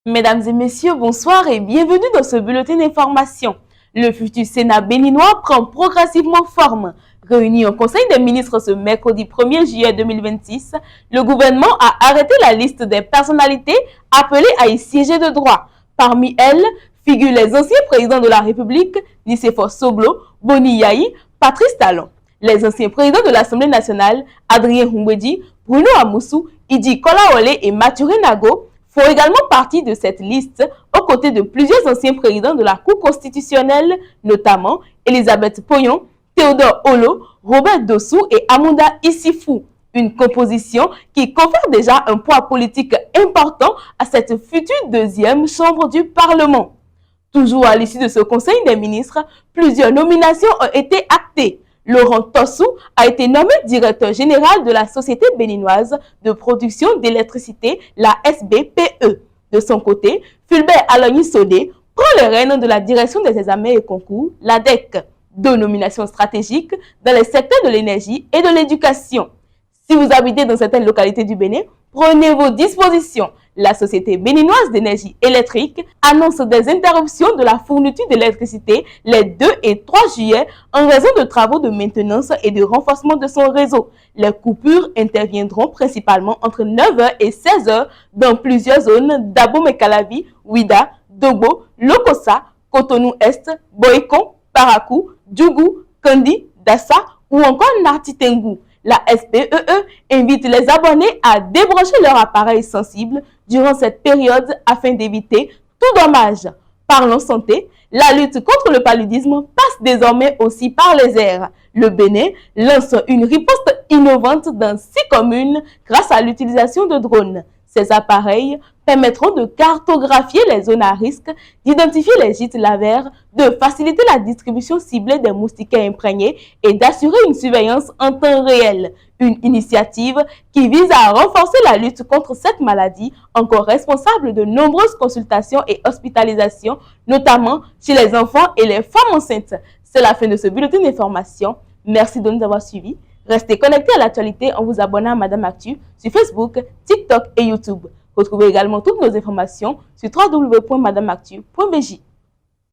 Mesdames et messieurs, bonsoir et bienvenue dans ce bulletin d'information. Le futur Sénat béninois prend progressivement forme. Réuni en Conseil des ministres ce mercredi 1er juillet 2026, le gouvernement a arrêté la liste des personnalités appelées à y siéger de droit. Parmi elles figurent les anciens présidents de la République, Nicéphore Soblo, Boni Yahi, Patrice Talon. Les anciens présidents de l'Assemblée nationale, Adrien Humbedi, Bruno Amoussou, Idi Kolaole et Mathuré Nago, font également partie de cette liste aux côtés de plusieurs anciens présidents de la Cour constitutionnelle, notamment Elisabeth Poyon, Théodore Olo, Robert Dossou et Amunda Issifou. Une composition qui confère déjà un poids politique important à cette future deuxième chambre du Parlement. Toujours à l'issue de ce Conseil des ministres, plusieurs nominations ont été actées. Laurent Tossou a été nommé directeur général de la Société béninoise de production d'électricité, la SBPE. De son côté, Fulbert Alogny Sodé prend les rênes de la direction des examens et concours, l'ADEC. Deux nominations stratégiques dans les secteurs de l'énergie et de l'éducation. Si vous habitez dans certaines localités du Bénin, prenez vos dispositions. La Société béninoise d'énergie électrique annonce des interruptions de la fourniture d'électricité les 2 et 3 juillet en raison de travaux de maintenance et de renforcement de son réseau. Les coupures interviendront principalement entre 9h et 16h dans plusieurs zones d'Abomey-Calavi, Ouida, Dogbo, Lokossa, Cotonou-Est, Boycon, Parakou, Djougou, Kandi, Dassa ou encore Nartitengu. La SPEE invite les abonnés à débrancher leur appareil sensible durant cette période afin d'éviter tout dommage. Parlons santé, la lutte contre le paludisme passe désormais aussi par les airs. Le Bénin lance une riposte innovante dans 6 communes grâce à l'utilisation de drones. Ces appareils permettront de cartographier les zones à risque, d'identifier les gîtes lavaires, de faciliter la distribution ciblée des moustiquaires imprégnés et d'assurer une surveillance en temps réel. Une initiative qui vise à renforcer la lutte contre cette maladie, encore responsable de nombreuses consultations et hospitalisations, notamment chez les enfants et les femmes enceintes. C'est la fin de ce bulletin d'information. Merci de nous avoir suivis. Restez connectés à l'actualité en vous abonnant à Madame Actu sur Facebook, TikTok et YouTube. Retrouvez également toutes nos informations sur www.madamactu.bj.